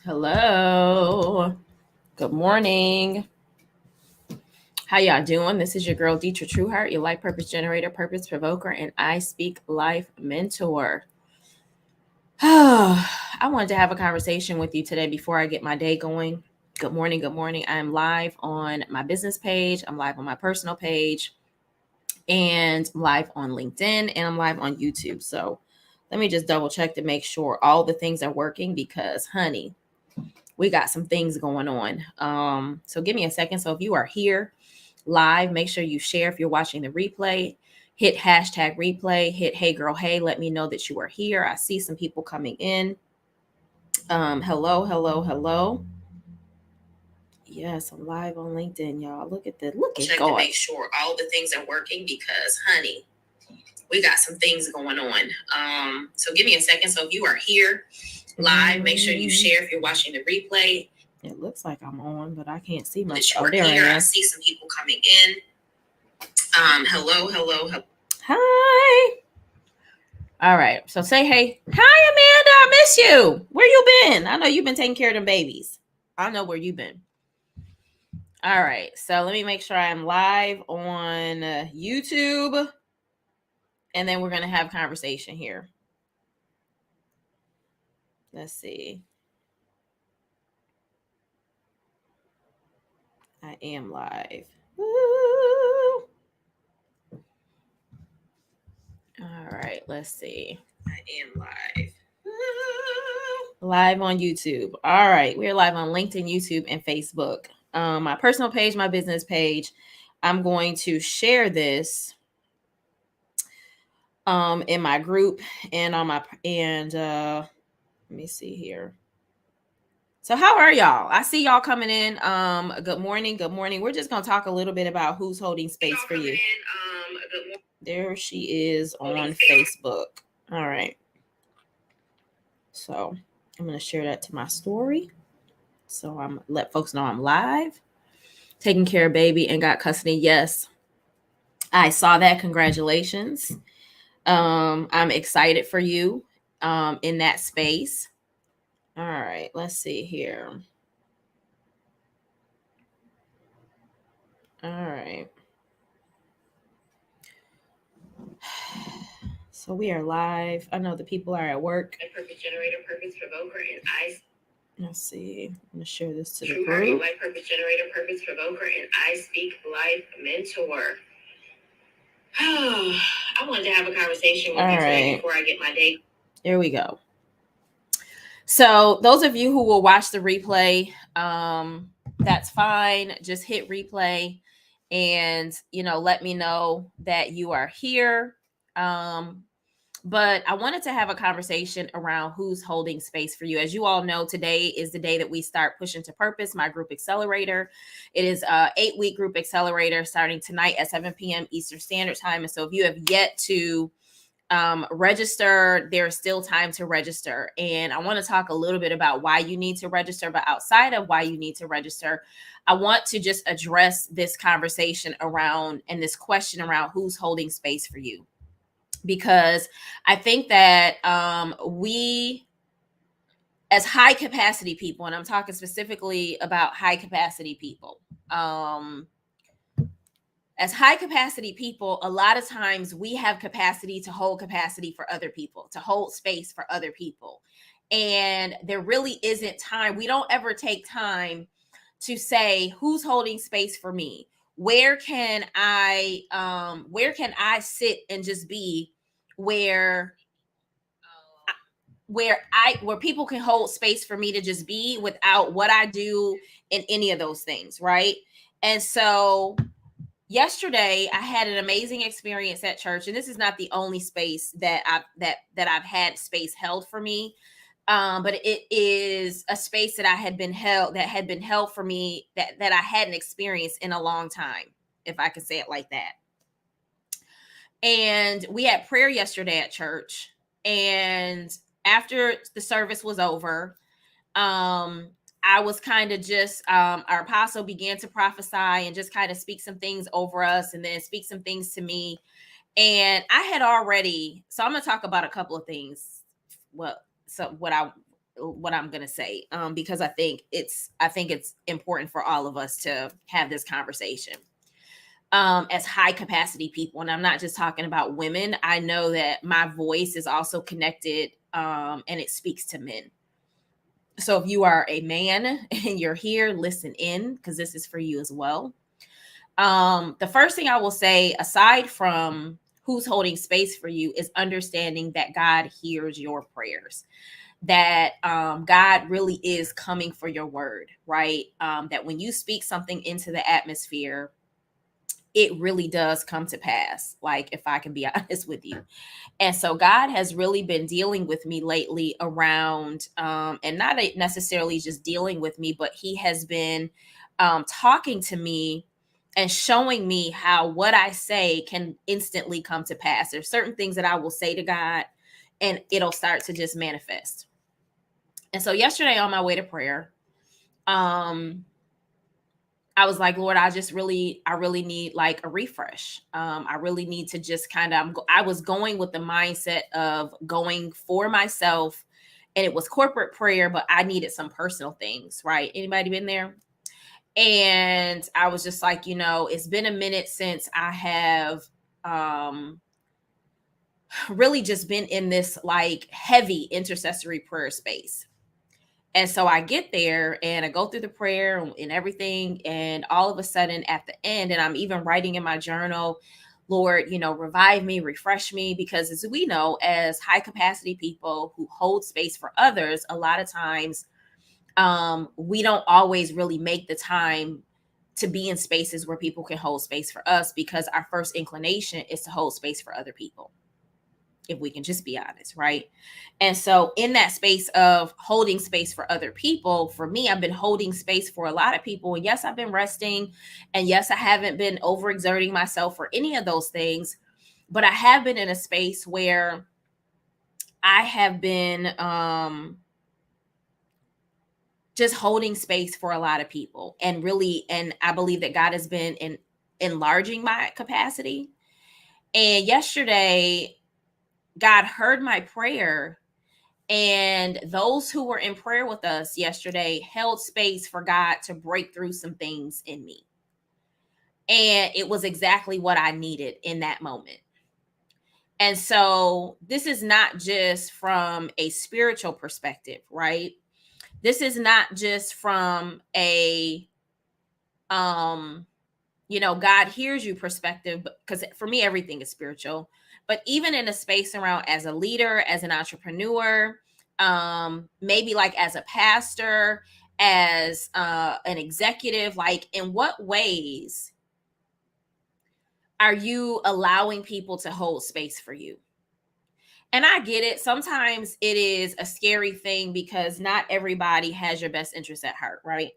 Hello. Good morning. How y'all doing? This is your girl, Deetra Trueheart, your life purpose generator, purpose provoker, and I speak life mentor. I wanted to have a conversation with you today before I get my day going. Good morning. Good morning. I'm live on my business page. I'm live on my personal page, and I'm live on LinkedIn, and I'm live on YouTube. So let me just double check to make sure all the things are working because, honey, we got some things going on. So give me a second. So if you are here live, make sure you share. If you're watching the replay, hit hashtag replay, hit hey girl, hey, let me know that you are here. I see some people coming in. Hello, hello, hello. Yes, I'm live on LinkedIn, y'all. Look at that. Look at check God. To make sure all the things are working because, honey, we got some things going on. So give me a second. So if you are here live, make sure you share. If you're watching the replay, it looks like I'm on, but I can't see much. Oh, there I am. I see some people coming in. Hello, hello, hello. Hi. All right. So say hey. Hi, Amanda. I miss you. Where you been? I know you've been taking care of them babies. I know where you've been. All right. So let me make sure I'm live on YouTube. And then we're going to have conversation here. Let's see. I am live. Woo! All right, let's see. I am live. Woo! Live on YouTube. All right, we're live on LinkedIn, YouTube, and Facebook. My personal page, my business page. I'm going to share this in my group and on my let me see here. So how are y'all? I see y'all coming in. Good morning. Good morning. We're just going to talk a little bit about who's holding space for you. There she is on Facebook. All right. So I'm going to share that to my story. So I'm let folks know I'm live, taking care of baby and got custody. Yes, I saw that. Congratulations. I'm excited for you in that space. All right. Let's see here. All right. So we are live. I know the people are at work. Purpose generator, purpose provoker, and I. Let's see. I'm gonna share this to the group. Life purpose generator, purpose provoker, and I speak life mentor. I wanted to have a conversation with you today before I get my day. Here we go. So those of you who will watch the replay, that's fine. Just hit replay and, let me know that you are here. But I wanted to have a conversation around who's holding space for you. As you all know, today is the day that we start Pushing to Purpose, my group accelerator. It is a 8-week group accelerator starting tonight at 7 p.m. Eastern Standard Time. And so if you have yet to register, there's still time to register. And I want to talk a little bit about why you need to register, but outside of why you need to register, I want to just address this conversation around and this question around who's holding space for you. Because I think that we, as high capacity people, and I'm talking specifically about high capacity people, as high capacity people, a lot of times we have capacity to hold capacity for other people, to hold space for other people. And there really isn't time. We don't ever take time to say, who's holding space for me? Where can I sit and just be where people can hold space for me to just be without what I do in any of those things, right? And so yesterday I had an amazing experience at church, and this is not the only space that I've had space held for me, but it is a space that had been held for me that I hadn't experienced in a long time, if I could say it like that. And we had prayer yesterday at church, and after the service was over, I was kind of just, our apostle began to prophesy and just kind of speak some things over us and then speak some things to me. And I had already, so I'm going to talk about a couple of things. What what I'm going to say, because I think it's important for all of us to have this conversation. As high capacity people, and I'm not just talking about women. I know that my voice is also connected, and it speaks to men. So if you are a man and you're here, listen in, because this is for you as well. The first thing I will say, aside from who's holding space for you, is understanding that God hears your prayers, that God really is coming for your word, right? That when you speak something into the atmosphere, it really does come to pass, like, if I can be honest with you. And so God has really been dealing with me lately around, and not necessarily just dealing with me, but he has been talking to me and showing me how what I say can instantly come to pass. There's certain things that I will say to God and it'll start to just manifest. And so yesterday on my way to prayer, I was like, Lord, I really need like a refresh. I really need to just I was going with the mindset of going for myself, and it was corporate prayer, but I needed some personal things, right? Anybody been there? And I was just like, it's been a minute since I have really just been in this like heavy intercessory prayer space. And so I get there and I go through the prayer and everything. And all of a sudden at the end, and I'm even writing in my journal, Lord, revive me, refresh me. Because as we know, as high capacity people who hold space for others, a lot of times we don't always really make the time to be in spaces where people can hold space for us, because our first inclination is to hold space for other people, if we can just be honest, right? And so in that space of holding space for other people, for me, I've been holding space for a lot of people. And yes, I've been resting. And yes, I haven't been overexerting myself for any of those things. But I have been in a space where I have been just holding space for a lot of people. And really, and I believe that God has been enlarging my capacity. And yesterday, God heard my prayer, and those who were in prayer with us yesterday held space for God to break through some things in me. And it was exactly what I needed in that moment. And so this is not just from a spiritual perspective, right? This is not just from a God hears you perspective, because for me everything is spiritual. But even in a space around as a leader, as an entrepreneur, maybe like as a pastor, as an executive, like, in what ways are you allowing people to hold space for you? And I get it. Sometimes it is a scary thing because not everybody has your best interest at heart, right?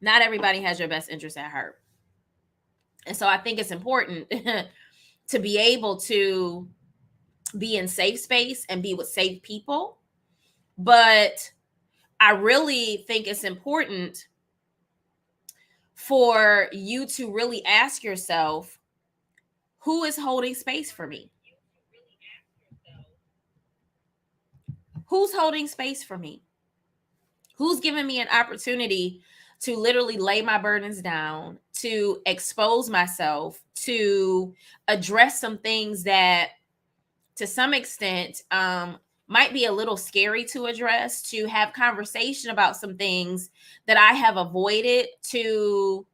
Not everybody has your best interest at heart. And so I think it's important to be able to be in safe space and be with safe people. But I really think it's important for you to really ask yourself, who is holding space for me? Who's holding space for me? Who's giving me an opportunity to literally lay my burdens down, to expose myself, to address some things that to some extent might be a little scary to address, to have conversation about some things that I have avoided, to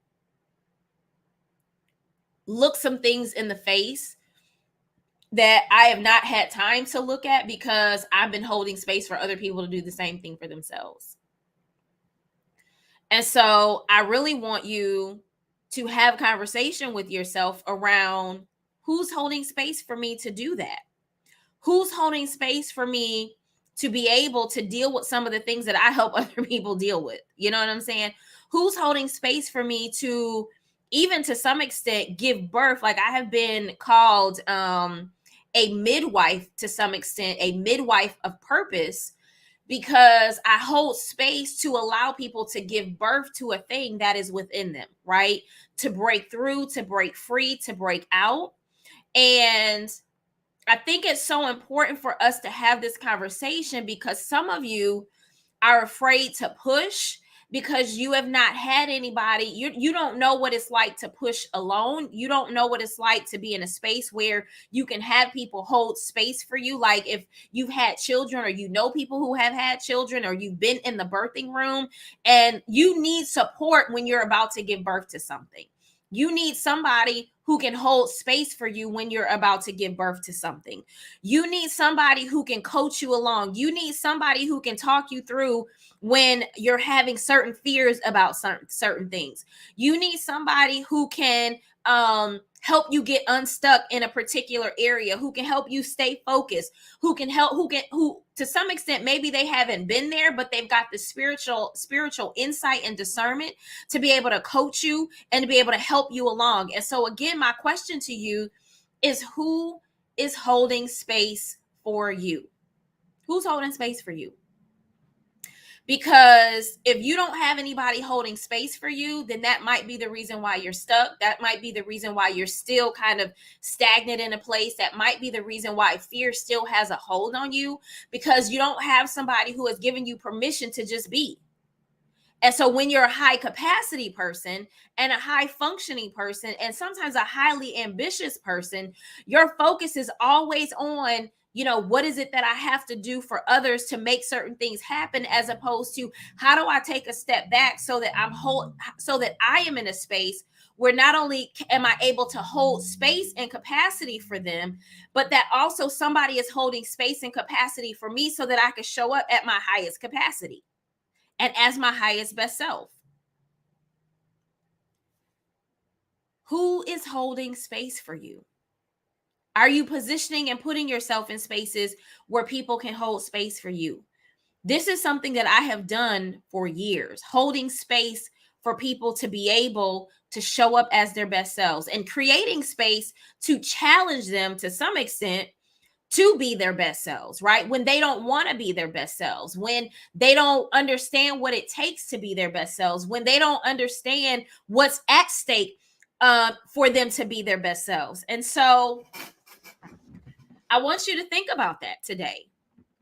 look some things in the face that I have not had time to look at because I've been holding space for other people to do the same thing for themselves. And so I really want you to have conversation with yourself around, who's holding space for me to do that? Who's holding space for me to be able to deal with some of the things that I help other people deal with? You know what I'm saying? Who's holding space for me to, even to some extent, give birth? Like, I have been called a midwife to some extent, a midwife of purpose, because I hold space to allow people to give birth to a thing that is within them, right? To break through, to break free, to break out. And I think it's so important for us to have this conversation because some of you are afraid to push because you have not had anybody. You don't know what it's like to push alone. You don't know what it's like to be in a space where you can have people hold space for you. Like if you've had children or you know people who have had children or you've been in the birthing room and you need support when you're about to give birth to something. You need somebody who can hold space for you when you're about to give birth to something. You need somebody who can coach you along. You need somebody who can talk you through when you're having certain fears about certain things. You need somebody who can help you get unstuck in a particular area, who can help you stay focused, who to some extent maybe they haven't been there, but they've got the spiritual insight and discernment to be able to coach you and to be able to help you along. And so again, my question to you is, who is holding space for you? Who's holding space for you? Because if you don't have anybody holding space for you, then that might be the reason why you're stuck. That might be the reason why you're still kind of stagnant in a place. That might be the reason why fear still has a hold on you, because you don't have somebody who has given you permission to just be. And so when you're a high capacity person and a high functioning person and sometimes a highly ambitious person, your focus is always on, what is it that I have to do for others to make certain things happen, as opposed to how do I take a step back so that so that I am in a space where not only am I able to hold space and capacity for them, but that also somebody is holding space and capacity for me so that I can show up at my highest capacity and as my highest best self. Who is holding space for you? Are you positioning and putting yourself in spaces where people can hold space for you? This is something that I have done for years, holding space for people to be able to show up as their best selves and creating space to challenge them to some extent to be their best selves, right? When they don't want to be their best selves, when they don't understand what it takes to be their best selves, when they don't understand what's at stake for them to be their best selves. And so I want you to think about that today.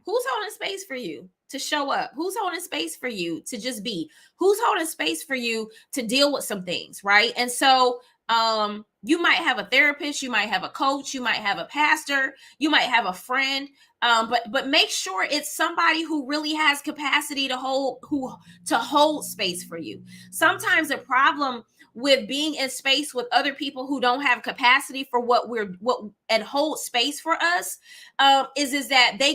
Who's holding space for you to show up? Who's holding space for you to just be? Who's holding space for you to deal with some things, right? And so you might have a therapist, you might have a coach, you might have a pastor, you might have a friend, but make sure it's somebody who really has capacity to hold space for you. Sometimes the problem with being in space with other people who don't have capacity for what and hold space for us is that they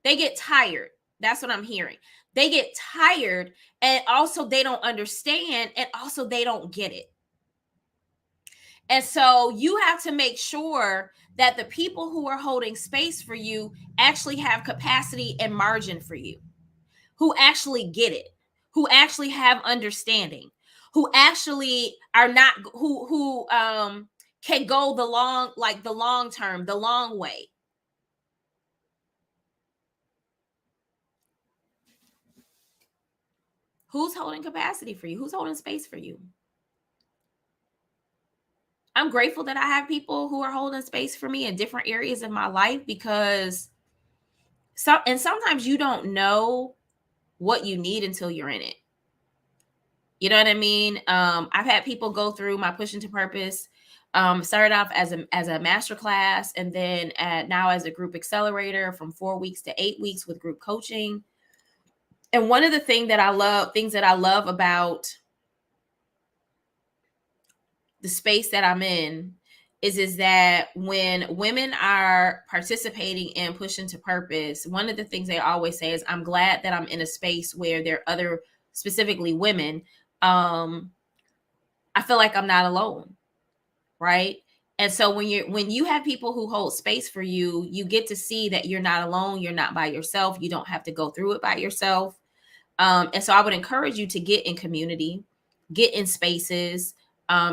get tired. That's what I'm hearing. They get tired, and also they don't understand, and also they don't get it. And so you have to make sure that the people who are holding space for you actually have capacity and margin for you, who actually get it, who actually have understanding, who actually are not who can go the long term, the long way. Who's holding capacity for you? Who's holding space for you? I'm grateful that I have people who are holding space for me in different areas of my life, because sometimes you don't know what you need until you're in it. You know what I mean? I've had people go through my Push Into Purpose. Started off as a master class, and then now as a group accelerator from 4 weeks to 8 weeks with group coaching. And one of the things that I love about the space that I'm in is that when women are participating in Push Into Purpose, one of the things they always say is, I'm glad that I'm in a space where there are other, specifically women. I feel like I'm not alone, right? And so when you have people who hold space for you, you get to see that you're not alone, you're not by yourself, you don't have to go through it by yourself. And so I would encourage you to get in community, get in spaces,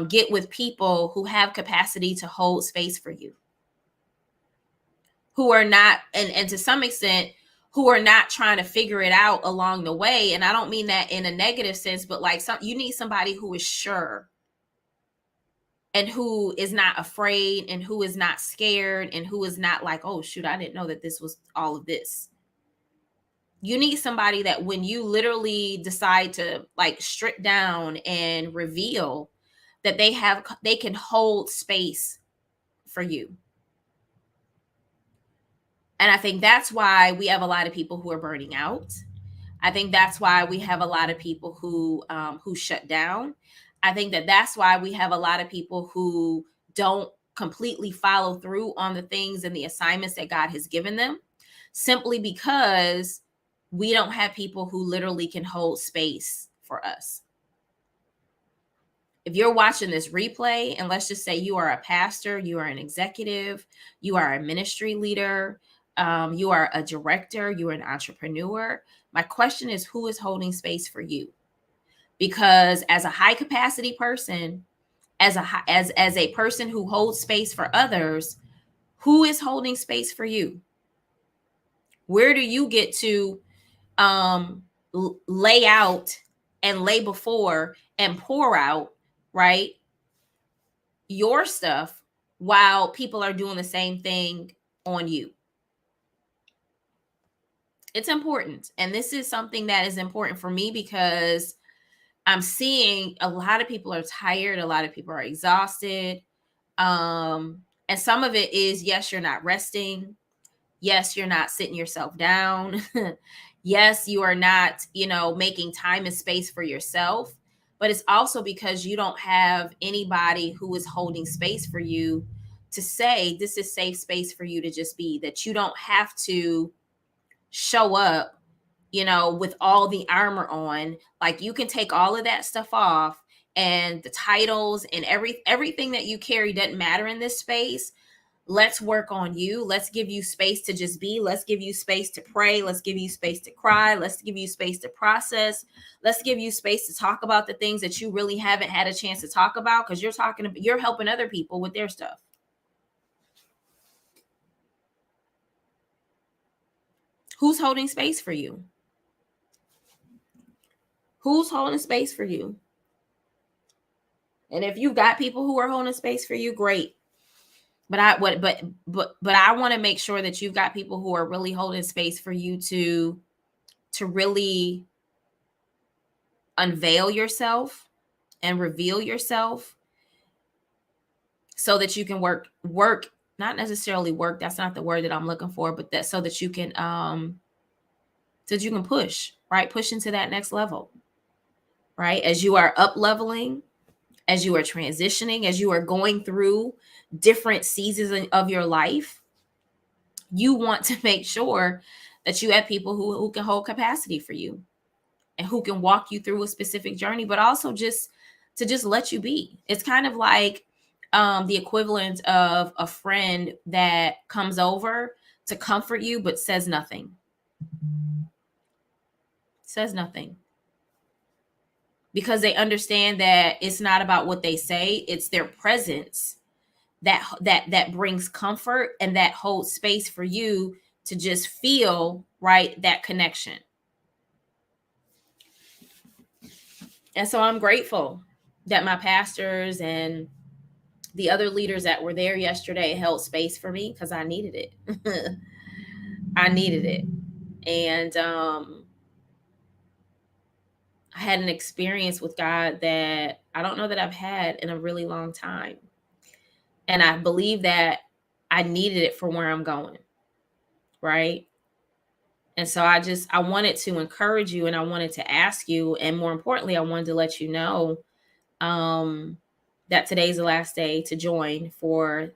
get with people who have capacity to hold space for you, who are not, and to some extent, who are not trying to figure it out along the way. And I don't mean that in a negative sense, but like you need somebody who is sure and who is not afraid and who is not scared and who is not like, oh shoot, I didn't know that this was all of this. You need somebody that when you literally decide to like strip down and reveal, that they can hold space for you. And I think that's why we have a lot of people who are burning out. I think that's why we have a lot of people who shut down. I think that's why we have a lot of people who don't completely follow through on the things and the assignments that God has given them, simply because we don't have people who literally can hold space for us. If you're watching this replay, and let's just say you are a pastor, you are an executive, you are a ministry leader, you are a director, you are an entrepreneur, my question is, who is holding space for you? Because as a high capacity person, as a person who holds space for others, who is holding space for you? Where do you get to lay out and lay before and pour out, right, your stuff while people are doing the same thing on you? It's important. And this is something that is important for me because I'm seeing a lot of people are tired, a lot of people are exhausted. And some of it is, yes, you're not resting. Yes, you're not sitting yourself down. Yes, you are not, making time and space for yourself. But it's also because you don't have anybody who is holding space for you to say, this is safe space for you to just be, that you don't have to show up, with all the armor on. Like, you can take all of that stuff off, and the titles and everything that you carry doesn't matter in this space. Let's work on you. Let's give you space to just be. Let's give you space to pray. Let's give you space to cry. Let's give you space to process. Let's give you space to talk about the things that you really haven't had a chance to talk about, because you're helping other people with their stuff. Who's holding space for you? Who's holding space for you? And if you've got people who are holding space for you, great. But I want to make sure that you've got people who are really holding space for you to really unveil yourself and reveal yourself, so that you can work, not necessarily work, that's not the word that I'm looking for, but that so that you can push, right? Push into that next level, right? As you are up leveling, as you are transitioning, as you are going through different seasons of your life, you want to make sure that you have people who can hold capacity for you and who can walk you through a specific journey, but also just let you be. It's kind of like the equivalent of a friend that comes over to comfort you, but says nothing. Says nothing. Because they understand that it's not about what they say, it's their presence that brings comfort and that holds space for you to just feel, right, that connection. And so I'm grateful that my pastors and the other leaders that were there yesterday held space for me, because I needed it. I needed it. And I had an experience with God that I don't know that I've had in a really long time. And I believe that I needed it for where I'm going. Right. And so I wanted to encourage you, and I wanted to ask you, and more importantly, I wanted to let you know that today's the last day to join for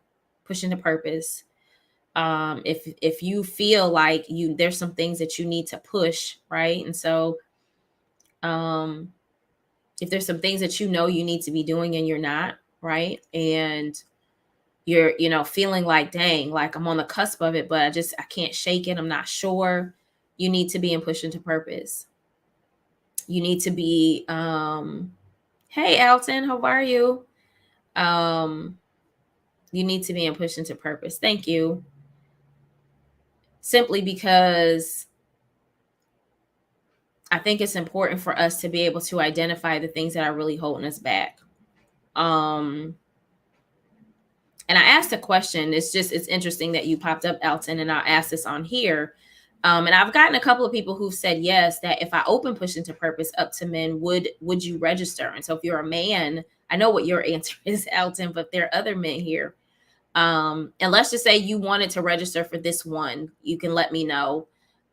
Pushing to Purpose. If you feel like there's some things that you need to push, right? And so if there's some things that you need to be doing and you're not, right? And you're, feeling like, dang, like I'm on the cusp of it, but I can't shake it. I'm not sure. You need to be in Pushing to Purpose. You need to be, hey, Alton, how are you? You need to be in Pushing to Purpose. Thank you. Simply because I think it's important for us to be able to identify the things that are really holding us back. asked a question. It's interesting that you popped up, Elton, and I'll ask this on here. And I've gotten a couple of people who've said yes, that if I open Push Into Purpose up to men, would you register? And so if you're a man, I know what your answer is, Elton, but there are other men here. And let's just say you wanted to register for this one, you can let me know.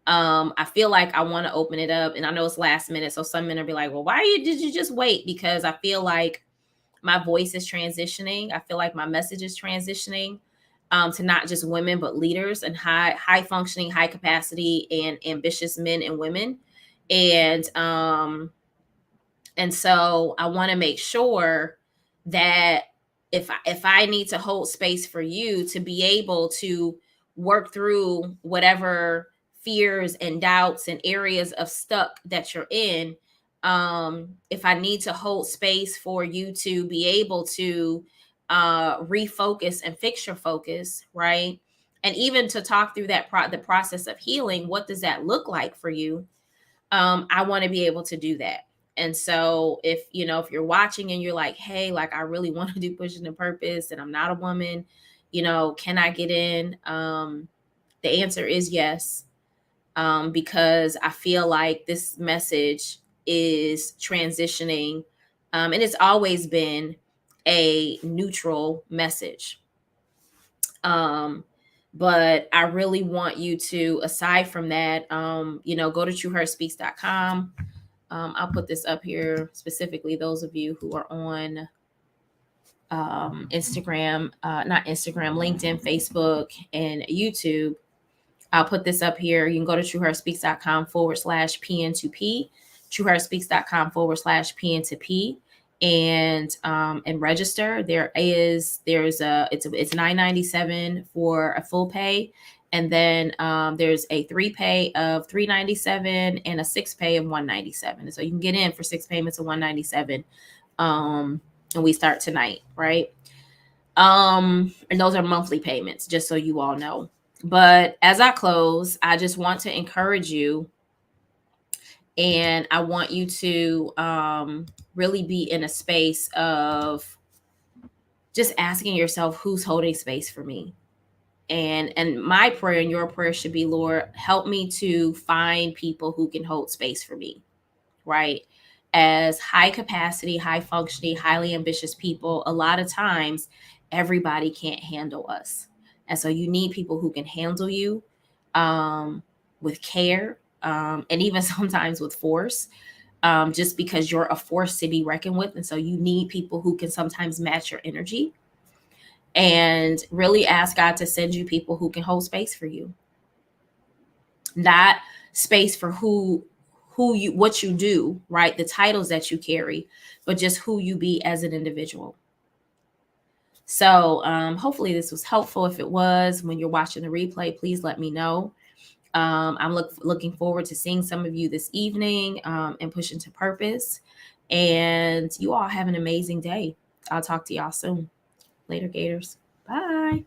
I feel like I want to open it up, and I know it's last minute, so some men will be like, well, did you just wait? Because I feel like my voice is transitioning. I feel like my message is transitioning to not just women, but leaders and high functioning, high capacity, and ambitious men and women. And so I want to make sure that if I need to hold space for you to be able to work through whatever fears and doubts and areas of stuck that you're in, if I need to hold space for you to be able to refocus and fix your focus, right? And even to talk through the process of healing, what does that look like for you? I want to be able to do that. And so if you're watching and you're like, hey, like I really want to do Push Into Purpose and I'm not a woman, can I get in? The answer is yes. Because I feel like this message is transitioning, and it's always been a neutral message. But I really want you to, aside from that, go to trueheartspeaks.com. I'll put this up here specifically, those of you who are on Instagram, not Instagram, LinkedIn, Facebook, and YouTube. I'll put this up here. You can go to trueheartspeaks.com/PN2P, trueheartspeaks.com/PN2P, and register. It's $9.97 for a full pay, and then there's a 3 pay of $397 and a 6 pay of $197. So you can get in for 6 payments of $197, and we start tonight, right? And those are monthly payments, just so you all know. But as I close, I just want to encourage you, and I want you to really be in a space of just asking yourself, who's holding space for me? And my prayer and your prayer should be, Lord, help me to find people who can hold space for me, right? As high capacity, high functioning, highly ambitious people, a lot of times everybody can't handle us. And so you need people who can handle you with care, and even sometimes with force, just because you're a force to be reckoned with. And so you need people who can sometimes match your energy, and really ask God to send you people who can hold space for you. Not space for what you do, right? The titles that you carry, but just who you be as an individual. So hopefully this was helpful. If it was, when you're watching the replay, please let me know. I'm looking forward to seeing some of you this evening and Push Into Purpose. And you all have an amazing day. I'll talk to y'all soon. Later, Gators. Bye.